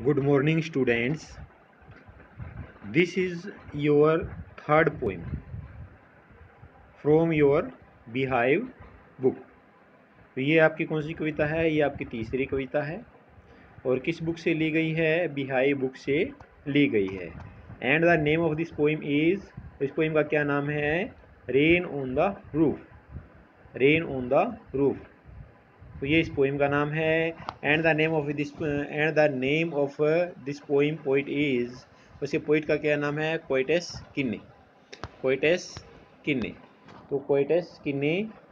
Good morning, students. This is your third poem from your Beehive book. तो ये आपकी कौन सी कविता है? ये आपकी तीसरी कविता है और किस बुक से ली गई है? Beehive बुक से ली गई है। And the name of this poem is, इस पोइम का क्या नाम है? Rain on the roof. Rain on the roof, तो ये इस पोइम का नाम है। And the name of this poem poet is, उसके पोइट का क्या नाम है? कोएटस किन्ने। कोएटस किन्ने, तो कोएटस किन्ने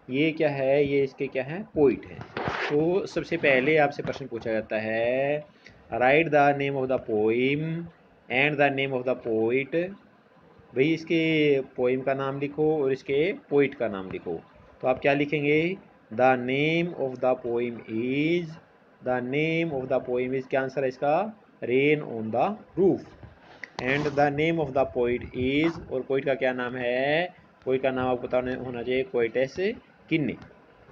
ये क्या है? ये इसके क्या है? पोइट है। तो सबसे पहले आपसे प्रश्न पूछा जाता है, right the name of the poem and the name of the poet. भाई इसके पोइम का नाम लिखो और इसके पोइट का नाम लिखो। तो आप क्या लिखेंगे? The name of the poem is, the name of the poem is, क्या आंसर है इसका? Rain on the roof. And the name of the poet is, और पोइट का क्या नाम है? पोइट का नाम आपको पता होना चाहिए, कोएटस किन्ने।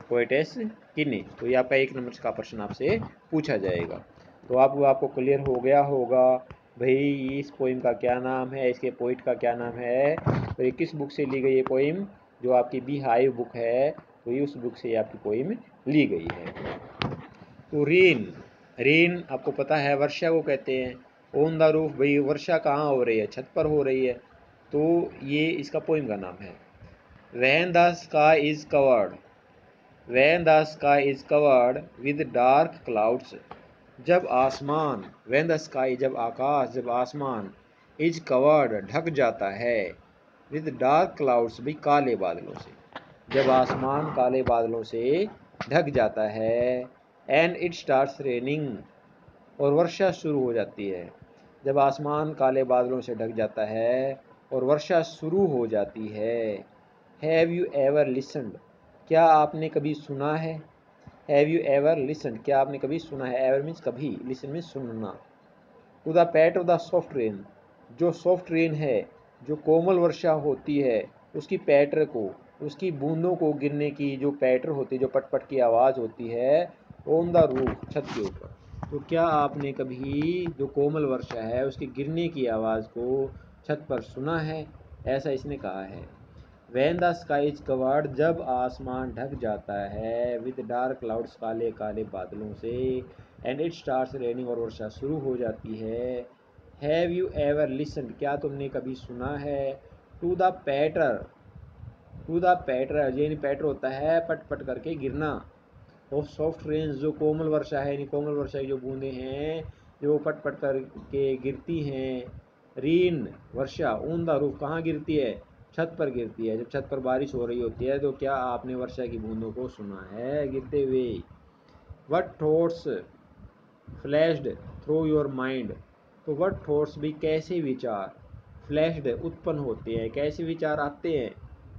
कोएटस किन्ने। तो ये आपका 1 नंबर का प्रश्न आपसे पूछा जाएगा। तो आपको क्लियर हो गया होगा भाई इस पोइम का क्या नाम है, इसके पोइट का क्या नाम है, और ये किस बुक से ली गई ये पोइम? जो आपकी बीहाइव बुक है, तो ये उस बुक से आपकी पोइम ली गई है। तो रेन, रेन आपको पता है वर्षा को कहते हैं। ऑन द रूफ, भाई वर्षा कहाँ हो रही है? छत पर हो रही है। तो ये इसका पोइम का नाम है। When the sky is covered, when the sky is covered with dark clouds, जब आसमान, व्हेन द स्काई जब आकाश, जब आसमान, इज कवर्ड ढक जाता है, विद डार्क क्लाउड्स भी काले बादलों से, जब आसमान काले बादलों से ढक जाता है, एंड इट स्टार्ट्स रेनिंग, और वर्षा शुरू हो जाती है। जब आसमान काले बादलों से ढक जाता है और वर्षा शुरू हो जाती है। हैव यू एवर लिसन्ड, क्या आपने कभी सुना है? हैव यू एवर लिसन्ड, क्या आपने कभी सुना है? एवर मीन्स कभी, लिसन मीन्स सुनना। To the pat of the soft rain, जो सॉफ्ट रेन है, जो कोमल वर्षा होती है, उसकी पैटर को, उसकी बूंदों को गिरने की जो पैटर होती है, जो पटपट की आवाज़ होती है, ऑन द रूफ, छत के ऊपर। तो क्या आपने कभी जो कोमल वर्षा है उसकी गिरने की आवाज़ को छत पर सुना है? ऐसा इसने कहा है। When the sky is covered, जब आसमान ढक जाता है, विद डार्क क्लाउड्स, काले काले बादलों से, एंड इट स्टार्ट्स रेनिंग, और वर्षा शुरू हो जाती है। हैव यू एवर लिसन्ड, क्या तुमने कभी सुना है? टू द पैटर, टू द पैटर, यानी पैटर होता है पट पट करके गिरना, ऑफ सॉफ्ट रेन्स, जो कोमल वर्षा है, यानी कोमल वर्षा की जो बूंदें हैं जो पट पट करके गिरती हैं। रीन वर्षा, ऑन द रूफ, कहाँ गिरती है? छत पर गिरती है। जब छत पर बारिश हो रही होती है तो क्या आपने वर्षा की बूंदों को सुना है गिरते हुए? What thoughts flashed through your mind, तो वट थॉट्स भी कैसे विचार, फ्लैश्ड उत्पन्न होते हैं, कैसे विचार आते हैं?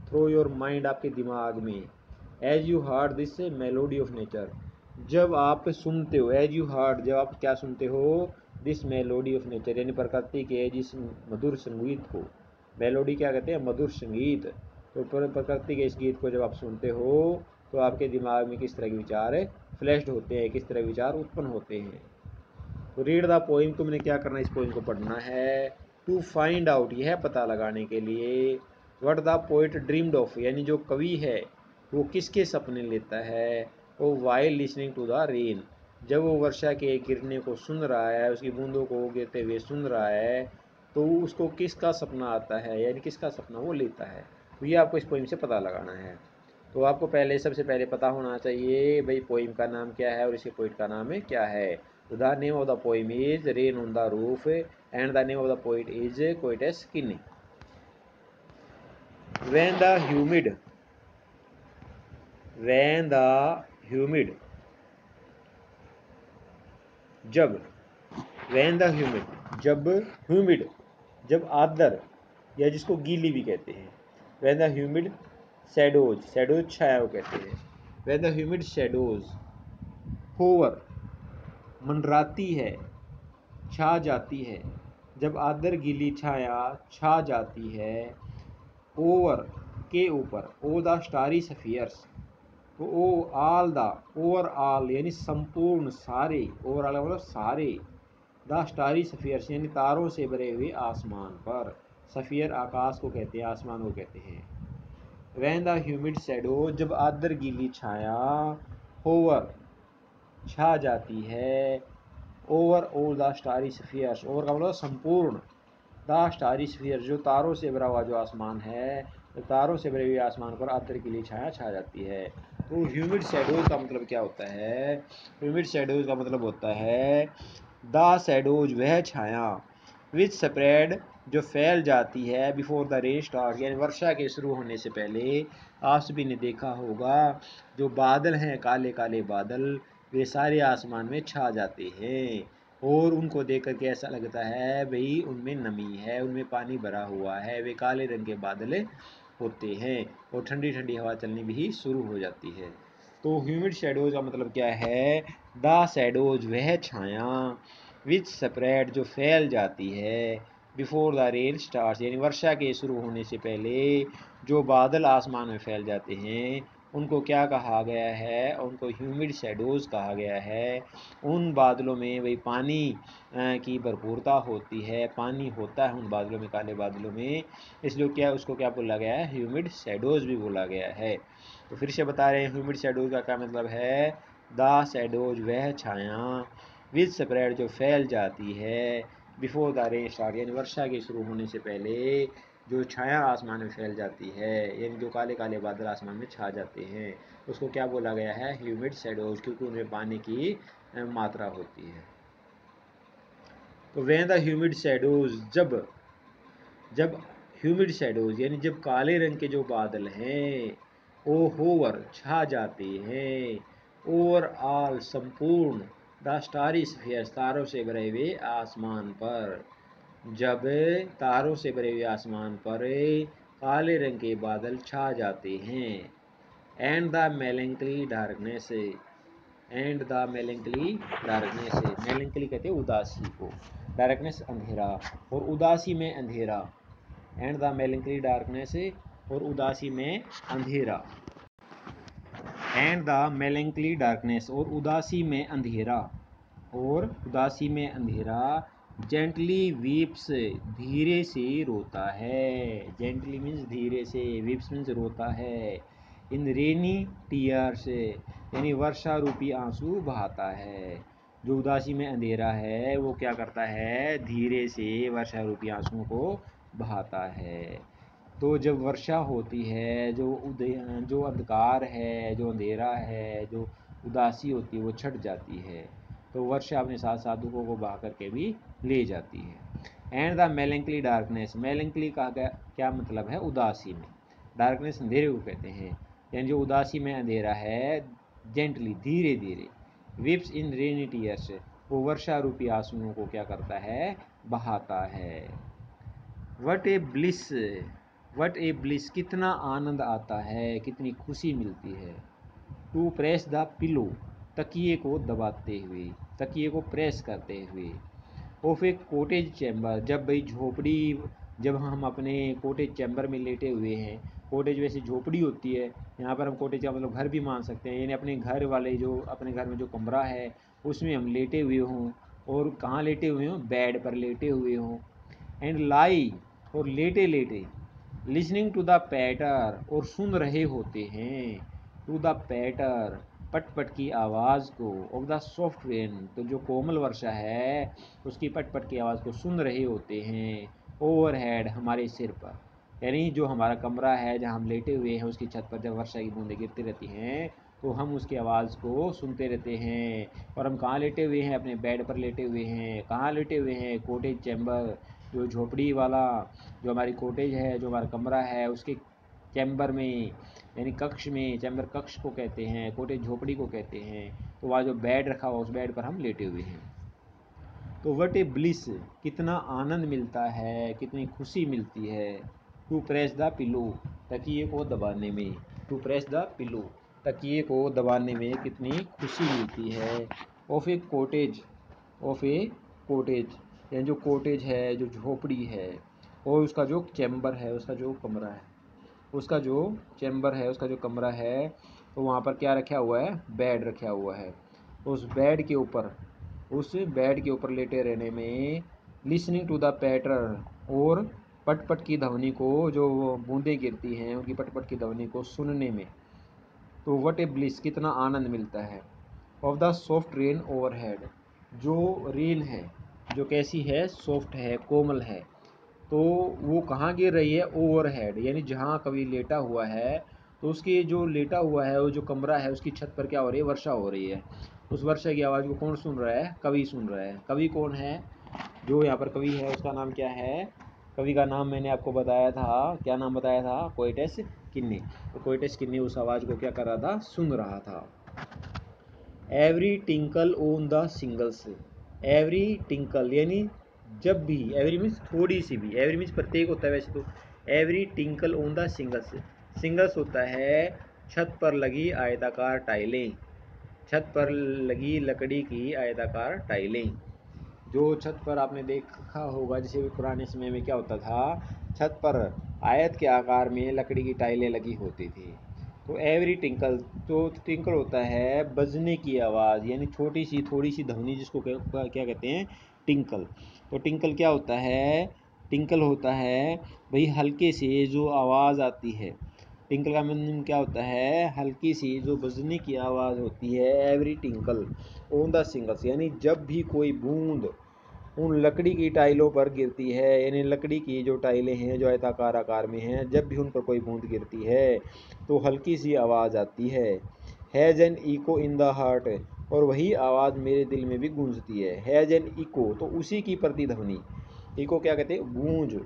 थ्रू योर माइंड, आपके दिमाग में। As you heard this melody of nature, जब आप सुनते हो, एज यू हार्ड, जब आप क्या सुनते हो? दिस मेलोडी ऑफ नेचर, यानी प्रकृति के जिस मधुर संगीत को। मेलोडी क्या कहते हैं? मधुर संगीत। तो प्रकृति के इस गीत को जब आप सुनते हो तो आपके दिमाग में किस तरह के विचार फ्लैश्ड होते हैं, किस तरह के विचार उत्पन्न होते हैं? तो रीड द पोइम, तुमने क्या करना है? इस पोइम को पढ़ना है। टू फाइंड आउट, यह पता लगाने के लिए, what the poet dreamed of, यानी जो कवि है वो किसके सपने लेता है? वो while listening to the rain, जब वो वर्षा के गिरने को सुन रहा है, उसकी बूंदों को गिरते हुए सुन रहा है, तो उसको किसका सपना आता है, यानी किसका सपना वो लेता है? तो ये आपको इस पोइम से पता लगाना है। तो आपको सबसे पहले पता होना चाहिए भाई पोइम का नाम क्या है और इसके पोइट का नाम है क्या है। The name of the poem is rain on the roof, and the name of the poet is Coates Kinney. When the humid, when the humid, जब, when the humid, जब humid, जब आर्द्र, या जिसको गीली भी कहते हैं। when the humid shadows, shadows छाया कहते हैं। when the humid shadows hover, मंडराती है, छा जाती है, जब आर्द्र गीली छाया छा जाती है, ओवर के ऊपर, ओ द स्टारी सफियर्स, तो ओ ऑल द, ओवरऑल यानी संपूर्ण, सारे, ओवरऑल मतलब सारे, द स्टारी सफियर्स यानी तारों से भरे हुए आसमान पर। सफियर आकाश को कहते हैं, आसमान को कहते हैं। वैन द ह्यूमिड शैडो जब आर्द्र गीली छाया होवर छा जाती है over all the starry spheres, over का मतलब संपूर्ण, द स्टारी स्फीयर जो तारों से भरा हुआ जो आसमान है, तो तारों से भरे हुए आसमान पर आर्द्र गीली छाया छा जाती है। तो ह्यूमिड शैडोज का मतलब क्या होता है? ह्यूमिड शैडोज का मतलब होता है द शैडोज वह छाया विच स्प्रेड जो फैल जाती है बिफोर द रेन स्टार्ट यानी वर्षा के शुरू होने से पहले। आप सभी ने देखा होगा जो बादल हैं, काले काले बादल, वे सारे आसमान में छा जाते हैं और उनको देख करके ऐसा लगता है भाई उनमें नमी है, उनमें पानी भरा हुआ है। वे काले रंग के बादल होते हैं और ठंडी ठंडी हवा चलनी भी शुरू हो जाती है। तो ह्यूमिड शैडोज का मतलब क्या है? द शैडोज वह छाया विच स्प्रेड जो फैल जाती है बिफोर द रेन स्टार्स यानी वर्षा के शुरू होने से पहले जो बादल आसमान में फैल जाते हैं उनको क्या कहा गया है? उनको ह्यूमिड शैडोज कहा गया है। उन बादलों में वही पानी की भरपूरता होती है, पानी होता है उन बादलों में, काले बादलों में, इसलिए क्या उसको क्या बोला गया है? ह्यूमिड शैडोज भी बोला गया है। तो फिर से बता रहे हैं ह्यूमिड शैडोज का क्या मतलब है? द शैडोज वह छाया विच स्प्रेड जो फैल जाती है बिफोर द रेन स्टार्ट यानी वर्षा के शुरू होने से पहले जो छाया आसमान में फैल जाती है, यानी जो काले काले बादल आसमान में छा जाते हैं, उसको क्या बोला गया है? ह्यूमिड शैडोज, क्योंकि उनमें पानी की मात्रा होती है। तो व्हेन द ह्यूमिड शैडोज जब ह्यूमिड शैडोज यानी जब काले रंग के जो बादल हैं ओ होवर छा जाते हैं ओवर ऑल संपूर्ण द स्टारी स्फीयर तारों से भरे हुए आसमान पर। जब तारों से भरे हुए आसमान पर काले रंग के बादल छा जाते हैं and the melancholy darkness and the melancholy darkness, melancholy कहते हैं उदासी को, डार्कनेस अंधेरा और उदासी में अंधेरा, एंड द मेलैंकली डार्कनेस और उदासी में अंधेरा, एंड द मेलैंकली डार्कनेस और उदासी में अंधेरा, और उदासी में अंधेरा जेंटली वीप्स धीरे से रोता है। जेंटली मीन्स धीरे से, वीप्स मीन्स रोता है। इन रेनी टीयर्स यानी वर्षा रूपी आंसू बहाता है। जो उदासी में अंधेरा है वो क्या करता है? धीरे से वर्षा रूपी आंसुओं को बहाता है। तो जब वर्षा होती है, जो अंधकार है, जो अंधेरा है, जो उदासी होती है वो छट जाती है। तो वर्षा अपने साथ साथ दुखों को बहा करके भी ले जाती है। एंड द मेलैंकली डार्कनेस, मेलैंकली का क्या मतलब है? उदासी में, डार्कनेस अंधेरे को कहते हैं, यानी जो उदासी में अंधेरा है जेंटली धीरे धीरे, विप्स इन रेनी टीयर्स वो वर्षा रूपी आंसुओं को क्या करता है? बहाता है। What A bliss, what A bliss कितना आनंद आता है, कितनी खुशी मिलती है। टू प्रेस द पिलो तकिए को दबाते हुए, तकिए को प्रेस करते हुए। ऑफ ए कॉटेज चैम्बर जब भाई झोपड़ी, जब हम अपने कॉटेज चैम्बर में लेटे हुए हैं, कॉटेज वैसे झोपड़ी होती है, यहाँ पर हम कॉटेज का मतलब घर भी मान सकते हैं, यानी अपने घर वाले जो अपने घर में जो कमरा है उसमें हम लेटे हुए हों, और कहाँ लेटे हुए हों? बेड पर लेटे हुए हों। एंड लाई और लेटे लेटे, लिसनिंग टू द पैटर और सुन रहे होते हैं, टू द पैटर पट पट की आवाज़ को, ऑफ द सॉफ्ट रेन तो जो कोमल वर्षा है उसकी पट पट की आवाज़ को सुन रहे होते हैं। ओवरहेड हमारे सिर पर, यानी जो हमारा कमरा है जहाँ हम लेटे हुए हैं उसकी छत पर जब वर्षा की बूंदें गिरती रहती हैं तो हम उसकी आवाज़ को सुनते रहते हैं। और हम कहाँ लेटे हुए हैं? अपने बेड पर लेटे हुए हैं। कहाँ लेटे हुए हैं? कॉटेज चैम्बर, जो झोपड़ी वाला जो हमारी कॉटेज है, जो हमारा कमरा है उसके चैम्बर में, यानी कक्ष में, चैम्बर कक्ष को कहते हैं, कॉटेज झोपड़ी को कहते हैं। तो वहाँ जो बेड रखा हुआ उस बेड पर हम लेटे हुए हैं। तो वट ए ब्लिस कितना आनंद मिलता है, कितनी खुशी मिलती है। टू प्रेस द पिलो तकिए को दबाने में, टू प्रेस द पिलो तकिए को दबाने में कितनी खुशी मिलती है। Of A cottage, of A cottage यानी जो कॉटेज है, जो झोपड़ी है, और उसका जो चैम्बर है, उसका जो कमरा है, उसका जो चैम्बर है, उसका जो कमरा है, तो वहाँ पर क्या रखा हुआ है? बेड रखा हुआ है। उस बेड के ऊपर उस बेड के ऊपर लेटे रहने में, लिसनिंग टू द पैटर, और पटपट की ध्वनि को, जो बूंदें गिरती हैं उनकी पटपट की ध्वनि को सुनने में, तो वट ए ब्लिस, कितना आनंद मिलता है। Of the soft rain overhead, जो रेन है जो कैसी है, सॉफ्ट है, कोमल है, तो वो कहाँ गिर रही है, ओवरहेड, यानी जहाँ कवि लेटा हुआ है तो उसके जो लेटा हुआ है वो जो कमरा है उसकी छत पर क्या हो रही है, वर्षा हो रही है। उस वर्षा की आवाज़ को कौन सुन रहा है, कवि सुन रहा है। कवि कौन है, जो यहाँ पर कवि है उसका नाम क्या है, कवि का नाम मैंने आपको बताया था, क्या नाम बताया था, कोएटस किन्ने। तो कोएटस किन्ने उस आवाज़ को क्या कर रहा था, सुन रहा था। Every tinkle on the singles, every tinkle यानी जब भी, एवरी मीन्स थोड़ी सी भी, एवरी मीन्स प्रत्येक होता है वैसे तो, every tinkle on the singles, singles होता है छत पर लगी आयताकार टाइलें, छत पर लगी लकड़ी की आयताकार टाइलें। जो छत पर आपने देखा होगा, जैसे पुराने समय में क्या होता था, छत पर आयत के आकार में लकड़ी की टाइलें लगी होती थी। तो एवरी टिंकल, तो टिंकल होता है बजने की आवाज़, यानी छोटी सी थोड़ी सी ध्वनि, जिसको क्या कहते हैं, टिंकल। तो टिंकल क्या होता है, टिंकल होता है भाई हल्के से जो आवाज़ आती है। टिंकल का मीनिंग क्या होता है, हल्की सी जो बजने की आवाज़ होती है। Every tinkle on the singles, यानी जब भी कोई बूंद उन लकड़ी की टाइलों पर गिरती है, यानी लकड़ी की जो टाइलें हैं जो आयताकार आकार में हैं, जब भी उन पर कोई बूंद गिरती है तो हल्की सी आवाज़ आती है। Has an echo in the heart, और वही आवाज़ मेरे दिल में भी गूंजती है। हैज़ एन इको, तो उसी की प्रतिध्वनि, इको क्या कहते हैं, गूंज।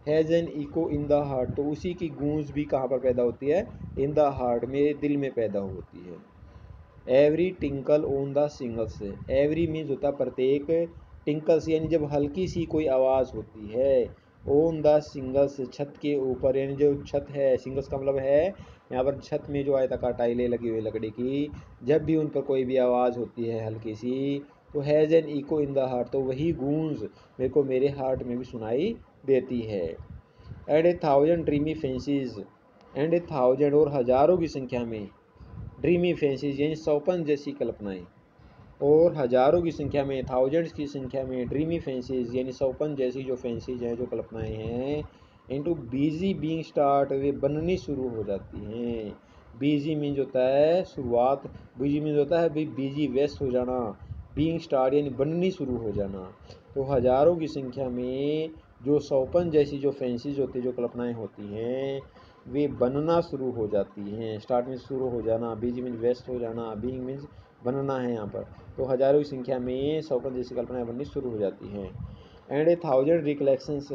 Has an echo in the heart, तो उसी की गूंज भी कहाँ पर पैदा होती है, इन द हार्ट, मेरे दिल में पैदा होती है। Every tinkle on the singles, every means होता है प्रत्येक, टिंकल्स यानी जब हल्की सी कोई आवाज़ होती है, ऑन द सिंगल्स छत के ऊपर, यानी जो छत है, सिंगल्स का मतलब है यहाँ पर छत में जो आयताकार टाइलें लगी हुई लकड़ी की, जब भी उन पर कोई भी आवाज़ होती है हल्की सी, तो has an echo in the heart, तो वही गूंज मेरे को मेरे हार्ट में भी सुनाई देती है। And A thousand dreamy fancies, and A thousand, और हज़ारों की संख्या में, ड्रीमी फैंसीज यानी सौपन जैसी कल्पनाएं, और हज़ारों की संख्या में, थाउजेंड्स की संख्या में, ड्रीमी फैंसीज यानी सौपन जैसी जो फैंसीज हैं, जो कल्पनाएं हैं, इनटू बिजी बीइंग स्टार्ट, वे बननी शुरू हो जाती हैं। बिजी मीन्स होता है शुरुआत, बिजी मीन्स होता है भाई बिजी, व्यस्त हो जाना, बीइंग स्टार्ट यानी बननी शुरू हो जाना। तो हज़ारों की संख्या में जो सौपन जैसी जो फैंसीज होती, जो कल्पनाएं होती हैं, वे बनना शुरू हो जाती हैं। स्टार्ट में शुरू हो जाना, बिजी मीन्स व्यस्त हो जाना, बीइंग मीन्स बनना है यहाँ पर। तो हज़ारों की संख्या में सौपन जैसी कल्पनाएं बननी शुरू हो जाती हैं। एंड ए थाउजेंड रिकलेक्शंस,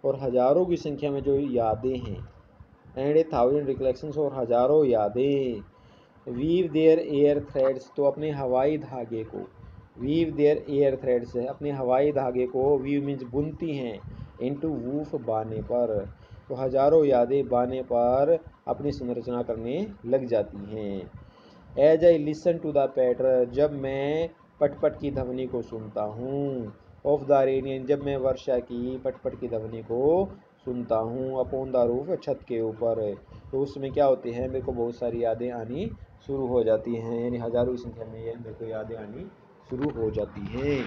और हज़ारों की संख्या में जो यादें हैं, एंड ए थाउजेंड रिकलेक्शंस, और हज़ारों यादें, वीव देयर एयर थ्रेड्स, तो अपने हवाई धागे को, वीव देयर एयर थ्रेड्स है, अपने हवाई धागे को, वीव मीन्स बुनती हैं, इनटू वूफ बाने पर, तो हज़ारों यादें बाने पर अपनी संरचना करने लग जाती हैं। As I listen to the patter, जब मैं पटपट की ध्वनि को सुनता हूँ। ऑफ द रेन, जब मैं वर्षा की पटपट की ध्वनि को सुनता हूँ। अपॉन द रूफ, छत के ऊपर, तो उसमें क्या होते हैं, मेरे को बहुत सारी यादें आनी शुरू हो जाती हैं, यानी हज़ारों की संख्या में मेरे को यादें आनी शुरू हो जाती हैं।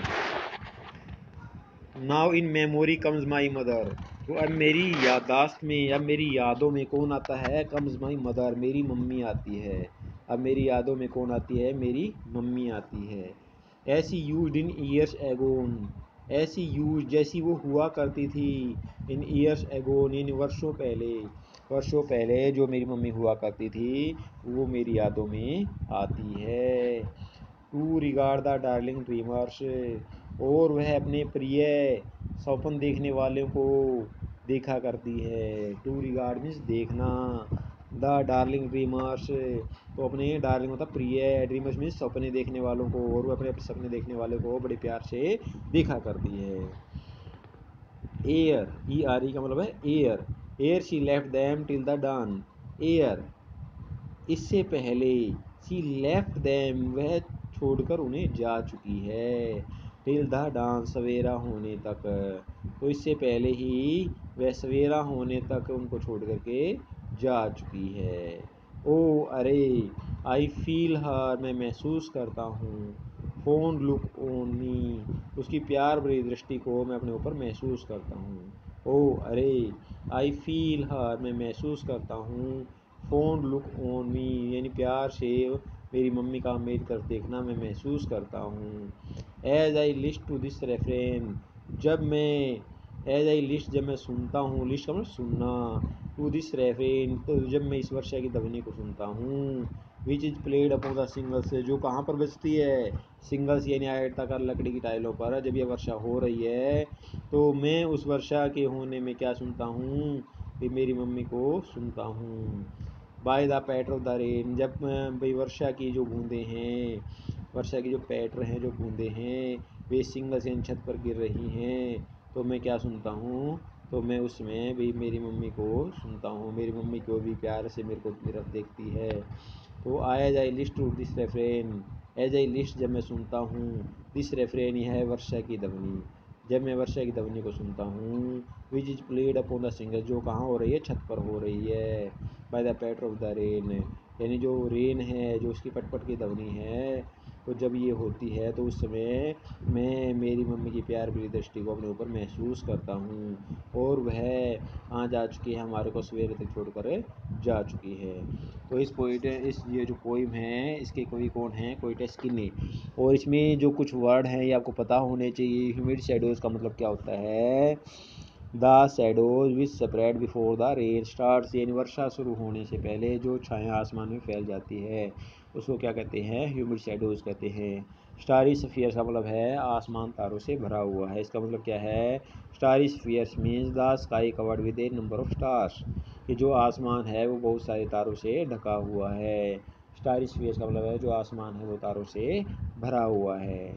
Now in memory comes my mother, तो अब मेरी याददाश्त में, अब मेरी यादों में कौन आता है, कम्स माई मदर, मेरी मम्मी आती है। अब मेरी यादों में कौन आती है, मेरी मम्मी आती है। ऐसी यूज्ड इन ईयर्स एगोन, ऐसी यूज जैसी वो हुआ करती थी, इन ईयर्स एगोन इन वर्षों पहले, वर्षों पहले जो मेरी मम्मी हुआ करती थी वो मेरी यादों में आती है। To regard the darling dreamers, और वह अपने प्रिय सपन देखने वालों को देखा करती है। टू रिगार्ड मीन्स देखना, द डार्लिंग ड्रीमर्स, तो अपने डार्लिंग होता प्रिय, ड्रीमर्स मीन्स सपने देखने वालों को, और वह अपने सपने देखने वालों को बड़े प्यार से देखा करती है। एयर, ई आर ई का मतलब है ere, ere she left them till the dawn, ere इससे पहले, शी लेफ्ट दैम वह छोड़कर उन्हें जा चुकी है, टिल द डान सवेरा होने तक, तो इससे पहले ही वह सवेरा होने तक उनको छोड़ करके जा चुकी है। ओ अरे, आई फील हर, मैं महसूस करता हूँ, फोन लुक ऑन मी, उसकी प्यार भरी दृष्टि को मैं अपने ऊपर महसूस करता हूँ। ओ अरे, आई फील हर, मैं महसूस करता हूँ। फोन लुक ऑन मी यानी प्यार से मेरी मम्मी का मेरी तरफ देखना मैं महसूस करता हूँ। As I list to this refrain, जब मैं एज आई लिस्ट जब मैं सुनता हूँ, लिस्ट का मतलब सुनना, टू दिस रेफरेन तो जब मैं इस वर्षा की ध्वनि को सुनता हूँ, which is played upon the singles, जो कहाँ पर बजती है, सिंगल्स यानी आयताकार लकड़ी की टाइलों पर। जब यह वर्षा हो रही है तो मैं उस वर्षा के होने में क्या सुनता हूँ, कि मेरी मम्मी को सुनता हूँ। By the patter of the rain, जब भाई वर्षा की जो बूंदें हैं, वर्षा की जो पैटर हैं, जो बूंदें हैं, वे सिंगल से छत पर गिर रही हैं, तो मैं क्या सुनता हूँ, तो मैं उसमें भी मेरी मम्मी को सुनता हूँ। मेरी मम्मी को भी प्यार से मेरे को तरफ देखती है। तो as I list to this refrain, as I list जब मैं सुनता हूँ, दिस रेफरेन यह है वर्षा की ध्वनि, जब मैं वर्षा की ध्वनि को सुनता हूँ, which is played upon the single, जो कहाँ हो रही है, छत पर हो रही है। By the patter of the rain, यानी जो रेन है, जो उसकी पटपट की ध्वनि है, तो जब ये होती है तो उस समय मैं मेरी मम्मी की प्यार भरी दृष्टि को अपने ऊपर महसूस करता हूँ। और वह कहाँ जा चुकी है, हमारे को सवेरे तक छोड़कर जा चुकी है। तो इस ये जो पोइम है, इसके कवि कौन है, कोइटस किन्नी। और इसमें जो कुछ वर्ड हैं ये आपको पता होने चाहिए। ह्यूमिड शैडोज़ का मतलब क्या होता है, the shadows which spread before the rain starts, यानी वर्षा शुरू होने से पहले जो छाया आसमान में फैल जाती है उसको क्या कहते हैं, ह्यूमिड शैडोज कहते हैं। स्टारी स्फीयर्स का मतलब है आसमान तारों से भरा हुआ है। इसका मतलब क्या है, starry spheres means the sky covered with A number of stars, कि जो आसमान है वो बहुत सारे तारों से ढका हुआ है। स्टारी स्फीयर्स का मतलब है जो आसमान है वो तारों से भरा हुआ है।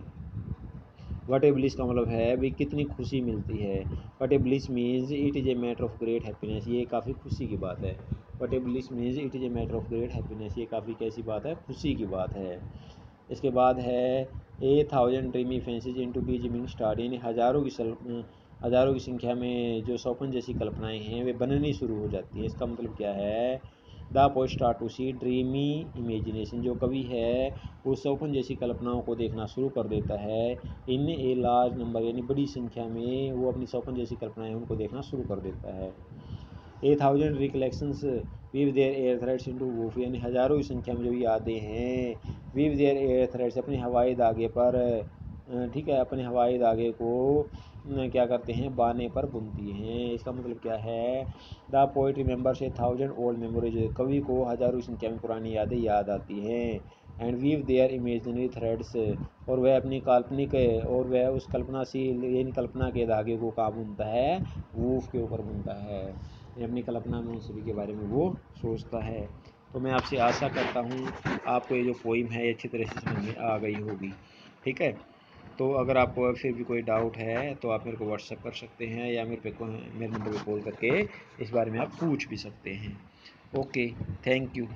वट ए ब्लिस का मतलब है भी कितनी खुशी मिलती है। What A bliss means it is a matter of great happiness, ये काफ़ी खुशी की बात है। What A bliss means it is a matter of great happiness, ये काफ़ी कैसी बात है, खुशी की बात है। इसके बाद है a thousand dreamy fancies into busy being start, यानी हज़ारों की संख्या में जो सौपन जैसी कल्पनाएं हैं वे बननी शुरू हो जाती हैं। इसका मतलब क्या है, the poet start to see dreamy imagination, जो कवि है वो सौपन जैसी कल्पनाओं को देखना शुरू कर देता है। इन ए लार्ज नंबर, यानी बड़ी संख्या में वो अपनी सौपन जैसी कल्पनाएं उनको देखना शुरू कर देता है। A thousand recollections weave their air threads into woof, यानी हज़ारों की संख्या में जो यादें हैं, वीव देयर एयर थ्रेड्स, अपने हवाई धागे पर, ठीक है, अपने हवाई धागे को क्या करते हैं, बाने पर बुनती हैं। इसका मतलब क्या है, the poet remembers A thousand old memories, कवि को हज़ारों की संख्या में पुरानी यादें याद आती हैं। And weave their imaginary threads, और वह अपनी काल्पनिक, और वह उस कल्पनाशील यानी कल्पना के धागे को कहाँ बुनता है, वूफ के ऊपर बुनता है। अपनी कल्पना में उन सभी के बारे में वो सोचता है। तो मैं आपसे आशा करता हूँ आपको ये जो पोइम है ये अच्छी तरह से समझ में आ गई होगी। ठीक है, तो अगर आपको फिर भी कोई डाउट है तो आप मेरे को व्हाट्सएप कर सकते हैं, या मेरे नंबर पर कॉल करके इस बारे में आप पूछ भी सकते हैं। Okay, thank you.